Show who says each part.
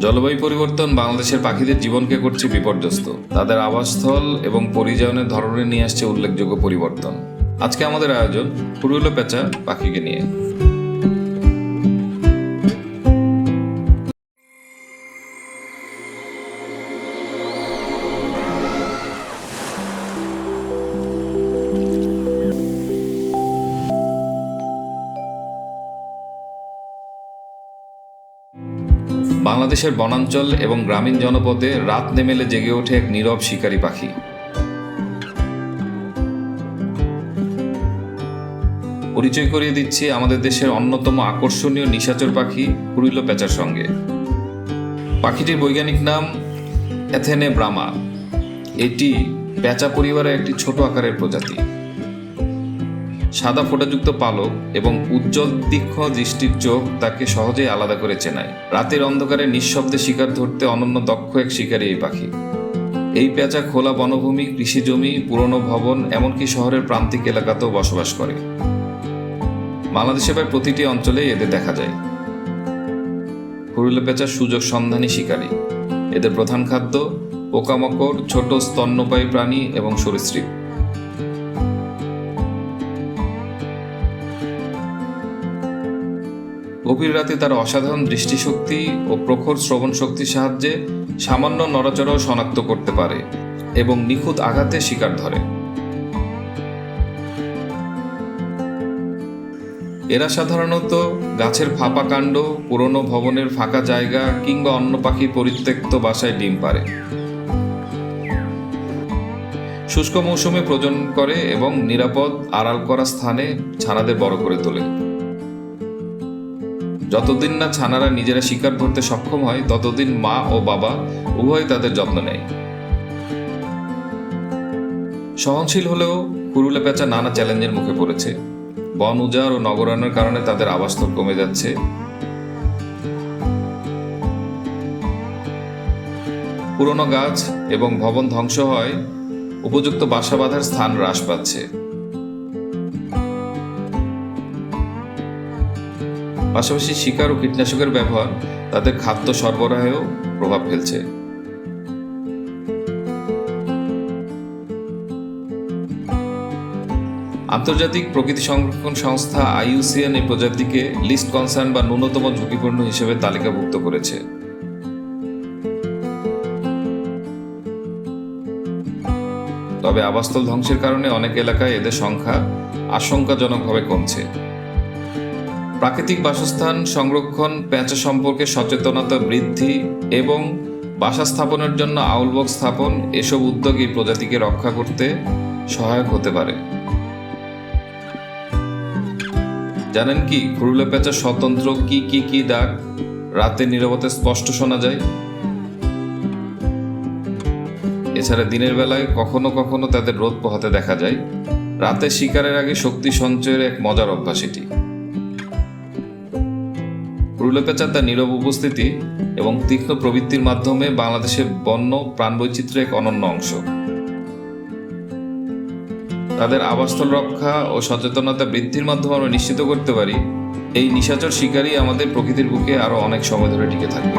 Speaker 1: জলবায়ু পরিবর্তন বাংলাদেশের পাখিদের জীবনকে করছে বিপর্যস্ত। তাদের আবাসস্থল এবং পরিযায়নের ধরনে নিয়ে আসছে উল্লেখযোগ্য পরিবর্তন। আজকে আমাদের আয়োজন খুরুলো পেঁচা পাখিকে নিয়ে। বাংলাদেশের বনাঞ্চল এবং গ্রামীণ জনপদে রাত নেমেলে জেগে ওঠে এক নীরব শিকারী পাখি। পরিচয় করিয়ে দিচ্ছি আমাদের দেশের অন্যতম আকর্ষণীয় নিশাচর পাখি খুরুলো পেঁচার সঙ্গে। পাখিটির বৈজ্ঞানিক নাম অ্যাথেনে ব্রামা। এটি পেঁচা পরিবারের একটি ছোট আকারের প্রজাতি। সাদা ফোঁটাযুক্ত পালক এবং উজ্জ্বল তীক্ষ্ণ দৃষ্টির চোখ তাকে সহজেই আলাদা করে চেনায়। রাতের অন্ধকারে নিঃশব্দে শিকার ধরতে অনন্য দক্ষ এক শিকারী এই পাখি। এই পেঁচা খোলা বনভূমি, কৃষিজমি, পুরনো ভবন, এমনকি শহরের প্রান্তিক এলাকাতেও বসবাস করে। বাংলাদেশে প্রায় প্রতিটি অঞ্চলেই এদের দেখা যায়। খুরুলো পেঁচা সুযোগ সন্ধানী শিকারী। এদের প্রধান খাদ্য পোকামাকড়, ছোট স্তন্যপায়ী প্রাণী এবং সরীসৃপ। গভীর রাতে তার অসাধারণ দৃষ্টিশক্তি ও প্রখর শ্রবণ শক্তির সাহায্যে সামান্য নড়াচড়াও শনাক্ত করতে পারে এবং নিখুঁত আঘাতে শিকার ধরে। এরা সাধারণত গাছের ফাঁপা কাণ্ড, পুরনো ভবনের ফাঁকা জায়গা কিংবা অন্য পাখির পরিত্যক্ত বাসায় ডিম পাড়ে। শুষ্ক মৌসুমে প্রজনন করে এবং নিরাপদ আড়াল করা স্থানে ছানাদের বড় করে তোলে। যতদিন না ছানারা নিজেরা শিকার ধরতে সক্ষম হয় ততদিন মা ও বাবা উভয় তাদের যত্ন নেয়। সহনশীল হলেও খুরুলো পেঁচা নানা চ্যালেঞ্জের মুখে পড়েছে। বন উজাড় ও নগরায়নের কারণে তাদের আবাসস্থল কমে যাচ্ছে। পুরনো গাছ এবং ভবন ধ্বংস হয়, উপযুক্ত বাসা বাঁধার স্থান হ্রাস পাচ্ছে। পাশাপাশি শিকার ও কীটনাশকের ব্যবহার তাদের খাদ্য সরবরাহেও প্রভাব ফেলছে। আন্তর্জাতিক প্রকৃতি সংরক্ষণ সংস্থা IUCN এই প্রজাতিকে লিস্ট কনসার্ন বা ন্যূনতম ঝুঁকিপূর্ণ হিসেবে তালিকাভুক্ত করেছে। তবে আবাসস্থল ধ্বংসের কারণে অনেক এলাকায় এদের সংখ্যা আশঙ্কাজনকভাবে কমছে। প্রাকৃতিক বাসস্থান সংরক্ষণ, পেঁচা সম্পর্কে সচেতনতা বৃদ্ধি এবং বাসা স্থাপনের জন্য আউলবক্স স্থাপন, এসব উদ্যোগ এই প্রজাতিকে রক্ষা করতে সহায়ক হতে পারে। জানেন কি খুরুলো পেঁচার স্বতন্ত্র কি ডাক রাতের নীরবতায় স্পষ্ট শোনা যায়? এছাড়া দিনের বেলায় কখনো কখনো তাদের রোদ পোহাতে দেখা যায়। রাতে শিকারের আগে শক্তি সঞ্চয়ের এক মজার অভ্যাস এটি। খুরুলো পেঁচা তার নীরব উপস্থিতি এবং তীক্ষ্ণ প্রবৃত্তির মাধ্যমে বাংলাদেশের বন্য প্রাণবৈচিত্র্যের এক অনন্য অংশ। তাদের আবাসস্থল রক্ষা ও সচেতনতা বৃদ্ধির মাধ্যমে আমরা নিশ্চিত করতে পারি এই নিশাচর শিকারী আমাদের প্রকৃতির বুকে আরো অনেক সময় ধরে টিকে থাকবে।